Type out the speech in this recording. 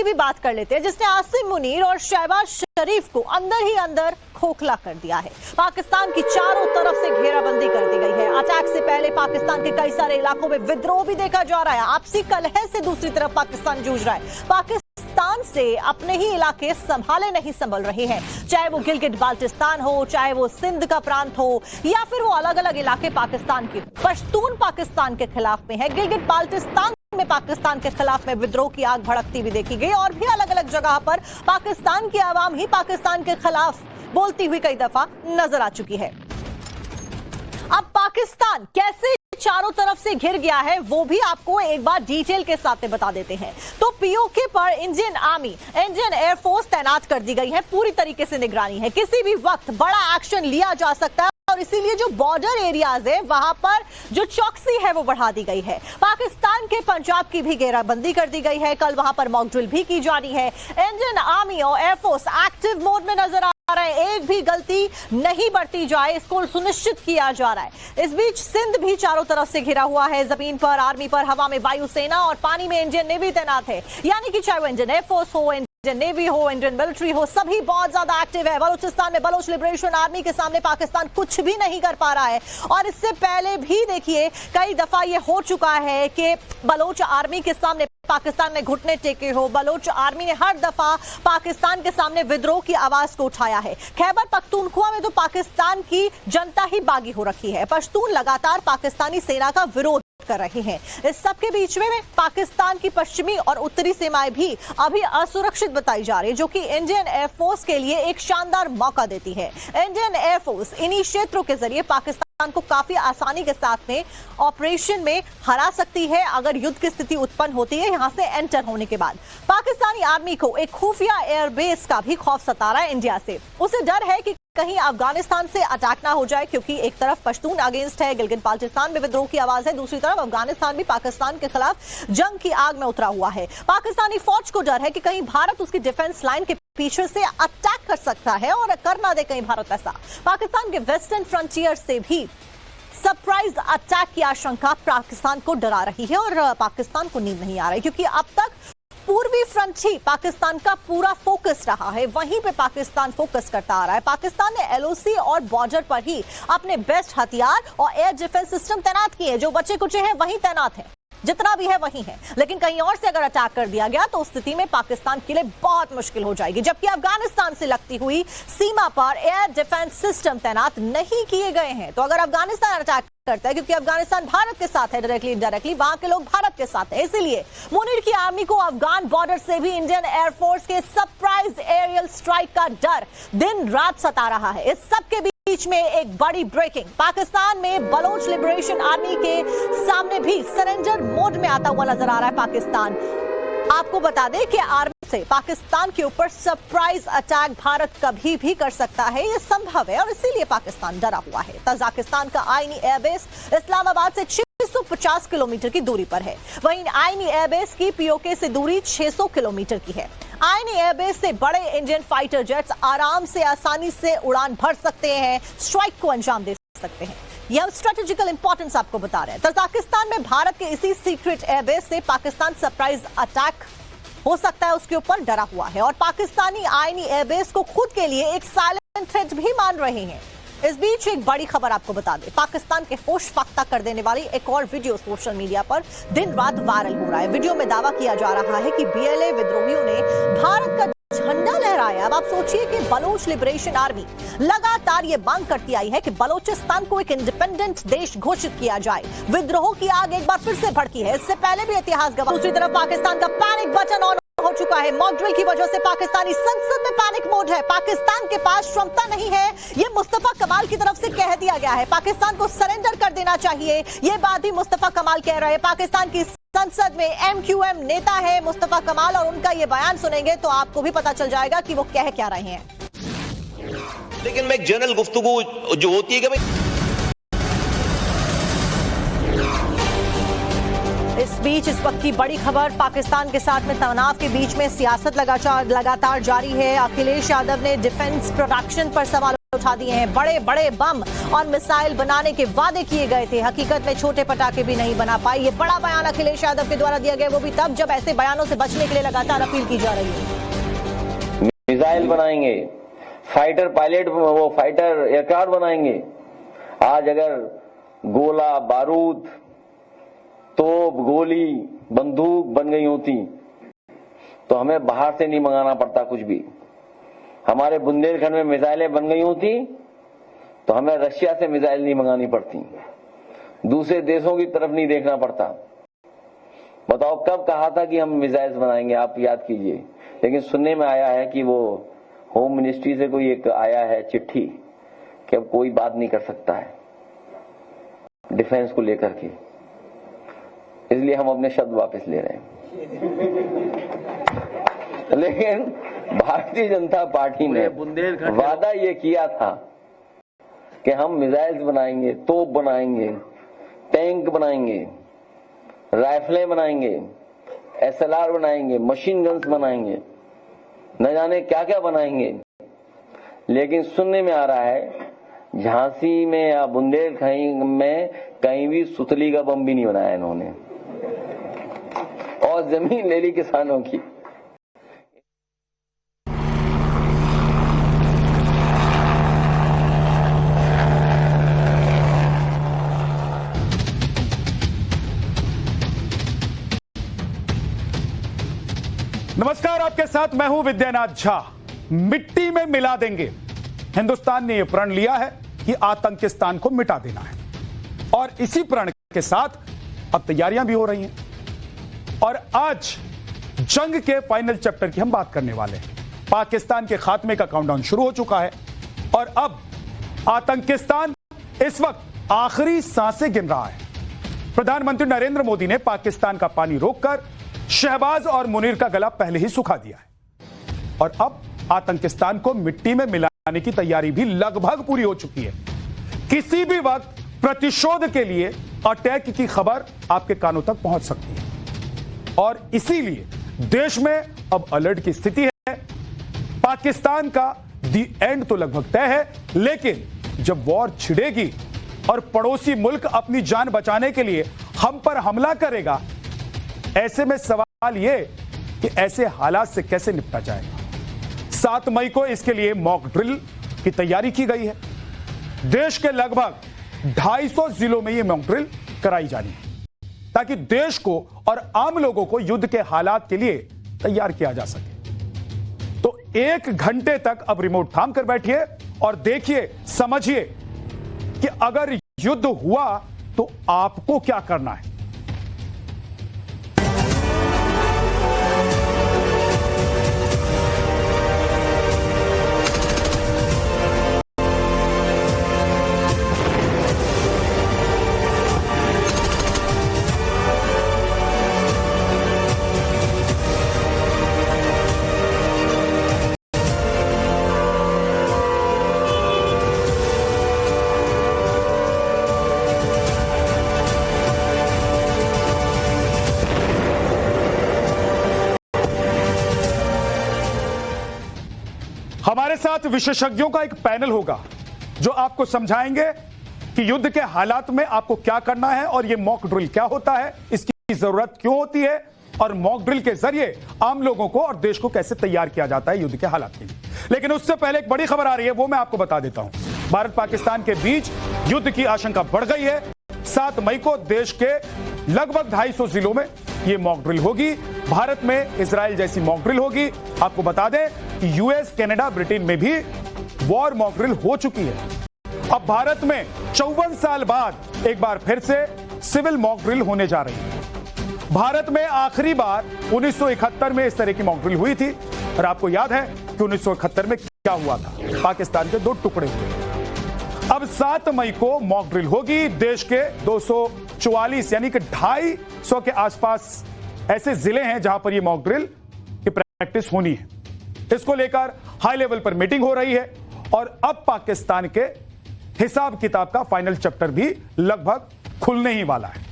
की भी बात कर लेते हैं, जिसने आसिम मुनीर और शहबाज शरीफ को अंदर ही अंदर खोखला कर दिया है। पाकिस्तान की चारों तरफ से घेराबंदी कर दी गई है। अटैक से पहले पाकिस्तान के कई सारे इलाकों में विद्रोह भी देखा जा रहा है। आपसी कलह से दूसरी तरफ पाकिस्तान जूझ रहा है। पाकिस्तान से अपने ही इलाके संभाले नहीं संभल रहे हैं, चाहे वो गिलगिट बाल्टिस्तान हो, चाहे वो सिंध का प्रांत हो, या फिर वो अलग अलग इलाके पाकिस्तान के। पश्तून पाकिस्तान के खिलाफ में है, गिलगिट बाल्टिस्तान में पाकिस्तान के खिलाफ में विद्रोह की आग भड़कती भी देखी गई, और भी अलग अलग जगह पर पाकिस्तान की आवाम ही पाकिस्तान के खिलाफ बोलती हुई कई दफा नजर आ चुकी है। अब पाकिस्तान कैसे चारों तरफ से घिर गया है वो भी आपको एक बार डिटेल के साथ बता देते हैं। तो पीओके पर इंडियन आर्मी, इंडियन एयरफोर्स तैनात कर दी गई है। पूरी तरीके से निगरानी है, किसी भी वक्त बड़ा एक्शन लिया जा सकता है, और इसीलिए जो बॉर्डर एरियाज है वहां पर जो चौकसी है वो बढ़ा दी गई है। पाकिस्तान के पंजाब की भी घेराबंदी कर दी गई है। कल वहां पर मॉक ड्रिल भी की जा रही है। इंडियन आर्मी और एयरफोर्स एक्टिव मोड में नजर आ रहा है। एक भी गलती नहीं बरती जाए, इसको सुनिश्चित किया जा रहा है। इस बीच सिंध भी चारों तरफ से घिरा हुआ है। जमीन पर आर्मी पर, हवा में वायुसेना और पानी में इंडियन नेवी तैनात है। यानी कि चाहे वो इंडियन एयरफोर्स हो, इंडियन नेवी हो, इंडियन मिलिट्री हो, सभी बहुत ज्यादा एक्टिव है। बलूचिस्तान में बलोच लिबरेशन आर्मी के सामने पाकिस्तान कुछ भी नहीं कर पा रहा है। और इससे पहले भी देखिए कई दफा ये हो चुका है कि बलोच आर्मी के सामने पाकिस्तान ने घुटने टेके हो। बलोच आर्मी ने हर दफा पाकिस्तान के सामने विद्रोह की आवाज को उठाया है। खैबर पख्तूनख्वा में तो पाकिस्तान की जनता ही बागी हो रखी है। पश्तून लगातार पाकिस्तानी सेना का विरोध कर रहे हैं। इस सबके बीच में पाकिस्तान की पश्चिमी और उत्तरी सीमाएं भी अभी असुरक्षित बताई जा रही है, जो कि इंडियन एयरफोर्स के लिए एक शानदार मौका देती है। इंडियन एयरफोर्स इन्हीं क्षेत्रों के जरिए पाकिस्तान को काफी आसानी के साथ में ऑपरेशन में हरा सकती है, अगर युद्ध की स्थिति उत्पन्न होती है। यहां से एंटर होने के बाद पाकिस्तानी आर्मी को एक खुफिया एयरबेस का भी खौफ सता रहा है इंडिया से। उसे डर है कि कहीं अफगानिस्तान से अटैक ना हो जाए, क्योंकि एक तरफ पश्तून अगेंस्ट है, गिलगिट बाल्टिस्तान में विद्रोह की आवाज है, दूसरी तरफ अफगानिस्तान भी पाकिस्तान के खिलाफ जंग की आग में उतरा हुआ है। पाकिस्तानी फौज को डर है कि कहीं भारत उसकी डिफेंस लाइन के पीछे से अटैक कर सकता है, और कर ना दे कहीं भारत ऐसा। पाकिस्तान के वेस्टर्न फ्रंटियर से भी सरप्राइज अटैक की आशंका पाकिस्तान को डरा रही है, और पाकिस्तान को नींद नहीं आ रही, क्योंकि अब तक पूर्वी फ्रंट ही पाकिस्तान का पूरा फोकस रहा है। वहीं पे पाकिस्तान फोकस करता आ रहा है। पाकिस्तान ने एलओसी और बॉर्डर पर ही अपने बेस्ट हथियार और एयर डिफेंस सिस्टम तैनात किए। जो बचे कुचे हैं वहीं तैनात हैं, जितना भी है वही है। लेकिन कहीं और से अगर अटैक कर दिया गया तो उस स्थिति में पाकिस्तान के लिए बहुत मुश्किल हो जाएगी। जबकि अफगानिस्तान से लगती हुई सीमा पर एयर डिफेंस सिस्टम तैनात नहीं किए गए हैं। तो अगर अफगानिस्तान अटैक करता है, क्योंकि अफगानिस्तान भारत के साथ है, डायरेक्टली इनडायरेक्टली वहां के लोग भारत के साथ है, इसीलिए मुनीर की आर्मी को अफगान बॉर्डर से भी इंडियन एयरफोर्स के सरप्राइज एरियल स्ट्राइक का डर दिन रात सता रहा है। इस सब के बीच में एक बड़ी ब्रेकिंग, पाकिस्तान में बलोच लिबरेशन आर्मी के सामने भी सरेंडर मोड में आता हुआ नजर आ रहा है पाकिस्तान। आपको बता दें कि आर्मी से पाकिस्तान के ऊपर सरप्राइज अटैक भारत कभी भी कर सकता है, यह संभव है, और इसीलिए पाकिस्तान डरा हुआ है। तजाकिस्तान का आईनी एयरबेस इस्लामाबाद से 650 किलोमीटर की दूरी पर है। वहीं आईनी एयरबेस की पीओके से दूरी 600 किलोमीटर की है। आईनी एयरबेस से बड़े इंडियन फाइटर जेट्स आराम से, आसानी से उड़ान भर सकते हैं, स्ट्राइक को अंजाम दे सकते हैं। यह स्ट्रेटेजिकल इंपॉर्टेंस आपको बता रहे हैं। तजाकिस्तान में भारत के इसी सीक्रेट एयरबेस से पाकिस्तान सरप्राइज अटैक हो सकता है, उसके ऊपर डरा हुआ है, और पाकिस्तानी आईनी एयरबेस को खुद के लिए एक साइलेंट थ्रेट भी मान रहे हैं। इस बीच एक बड़ी खबर आपको बता दें, पाकिस्तान के होश फाख्ता कर देने वाली एक और वीडियो सोशल मीडिया पर दिन रात वायरल हो रहा है। वीडियो में दावा किया जा रहा है कि बीएलए विद्रोहियों ने भारत का झंडा लहराया। अब आप सोचिए कि बलोच लिबरेशन आर्मी लगातार ये मांग करती आई है कि बलोचिस्तान को एक इंडिपेंडेंट देश घोषित किया जाए। विद्रोह की आग एक बार फिर से भड़की है, इससे पहले भी इतिहास गवाह। दूसरी तरफ पाकिस्तान का पैनिक बटन ऑन हो चुका है। मॉक ड्रिल की वजह से पाकिस्तानी संसद में पैनिक मोड है। पाकिस्तान के पास क्षमता नहीं है, ये मुस्तफा कमाल की तरफ से कह दिया गया है। पाकिस्तान को सरेंडर कर देना चाहिए, ये बात ही मुस्तफा कमाल कह रहे हैं। पाकिस्तान की संसद में एमक्यूएम नेता है मुस्तफा कमाल, और उनका ये बयान सुनेंगे तो आपको भी पता चल जाएगा कि वो कह क्या रहे हैं। लेकिन मैं एक जनरल गुफ्तगू जो होती है कि भाई, इस बीच इस वक्त की बड़ी खबर, पाकिस्तान के साथ में तनाव के बीच में सियासत लगातार जारी है। अखिलेश यादव ने डिफेंस प्रोडक्शन पर सवाल उठा दिए हैं। बड़े बड़े बम और मिसाइल बनाने के वादे किए गए थे, हकीकत में छोटे पटाखे भी नहीं बना पाए। ये बड़ा बयान अखिलेश यादव के द्वारा दिया गया, वो भी तब जब ऐसे बयानों से बचने के लिए लगातार अपील की जा रही है। मिसाइल बनाएंगे, फाइटर पायलट, वो फाइटर एयरक्राफ्ट बनाएंगे। आज अगर गोला बारूद, तोप, गोली, बंदूक बन गई होती तो हमें बाहर से नहीं मंगाना पड़ता कुछ भी। हमारे बुंदेलखंड में मिसाइलें बन गई होती तो हमें रशिया से मिसाइल नहीं मंगानी पड़ती, दूसरे देशों की तरफ नहीं देखना पड़ता। बताओ कब कहा था कि हम मिसाइल्स बनाएंगे, आप याद कीजिए। लेकिन सुनने में आया है कि वो होम मिनिस्ट्री से कोई एक आया है चिट्ठी कि अब कोई बात नहीं कर सकता है डिफेंस को लेकर के, इसलिए हम अपने शब्द वापस ले रहे हैं। लेकिन भारतीय जनता पार्टी ने वादा ये किया था कि हम मिसाइल्स बनाएंगे, तोप बनाएंगे, टैंक बनाएंगे, राइफलें बनाएंगे, SLR बनाएंगे, मशीन गन्स बनाएंगे, न जाने क्या क्या बनाएंगे। लेकिन सुनने में आ रहा है झांसी में या बुंदेलखंड में कहीं भी सुतली का बम भी नहीं बनाया इन्होंने, और जमीन ले ली किसानों की। नमस्कार, आपके साथ मैं हूं विद्यानाथ झा। मिट्टी में मिला देंगे, हिंदुस्तान ने यह प्रण लिया है कि आतंकिस्तान को मिटा देना है, और इसी प्रण के साथ अब तैयारियां भी हो रही हैं। और आज जंग के फाइनल चैप्टर की हम बात करने वाले हैं। पाकिस्तान के खात्मे का काउंटडाउन शुरू हो चुका है और अब आतंकिस्तान इस वक्त आखिरी सांसें गिन रहा है। प्रधानमंत्री नरेंद्र मोदी ने पाकिस्तान का पानी रोककर शहबाज और मुनीर का गला पहले ही सुखा दिया है और अब आतंकिस्तान को मिट्टी में मिलाने की तैयारी भी लगभग पूरी हो चुकी है। किसी भी वक्त प्रतिशोध के लिए अटैक की खबर आपके कानों तक पहुंच सकती है और इसीलिए देश में अब अलर्ट की स्थिति है। पाकिस्तान का दी एंड तो लगभग तय है, लेकिन जब वॉर छिड़ेगी और पड़ोसी मुल्क अपनी जान बचाने के लिए हम पर हमला करेगा, ऐसे में सवाल यह कि ऐसे हालात से कैसे निपटा जाएगा। 7 मई को इसके लिए मॉक ड्रिल की तैयारी की गई है। देश के लगभग 250 जिलों में यह मॉक ड्रिल कराई जानी है ताकि देश को और आम लोगों को युद्ध के हालात के लिए तैयार किया जा सके। तो 1 घंटे तक अब रिमोट थाम कर बैठिए और देखिए, समझिए कि अगर युद्ध हुआ तो आपको क्या करना है। हमारे साथ विशेषज्ञों का एक पैनल होगा जो आपको समझाएंगे कि युद्ध के हालात में आपको क्या करना है और यह मॉक ड्रिल क्या होता है, इसकी जरूरत क्यों होती है और मॉक ड्रिल के जरिए आम लोगों को और देश को कैसे तैयार किया जाता है युद्ध के हालात के लिए। लेकिन उससे पहले एक बड़ी खबर आ रही है, वो मैं आपको बता देता हूं। भारत पाकिस्तान के बीच युद्ध की आशंका बढ़ गई है। 7 मई को देश के लगभग 250 जिलों में यह मॉक ड्रिल होगी। भारत में इजराइल जैसी मॉक ड्रिल होगी। आपको बता दें कि यूएस, कनाडा, ब्रिटेन में भी वॉर मॉक ड्रिल हो चुकी है। अब भारत में 54 साल बाद एक बार फिर से सिविल मॉक ड्रिल होने जा रही है। भारत में आखिरी बार 1971 में इस तरह की मॉक ड्रिल हुई थी और आपको याद है कि 1971 में क्या हुआ था, पाकिस्तान के 2 टुकड़े हुए। अब 7 मई को मॉक ड्रिल होगी। देश के 244 यानी कि 250 के आसपास ऐसे जिले हैं जहां पर यह मॉक ड्रिल की प्रैक्टिस होनी है। इसको लेकर हाई लेवल पर मीटिंग हो रही है और अब पाकिस्तान के हिसाब किताब का फाइनल चैप्टर भी लगभग खुलने ही वाला है।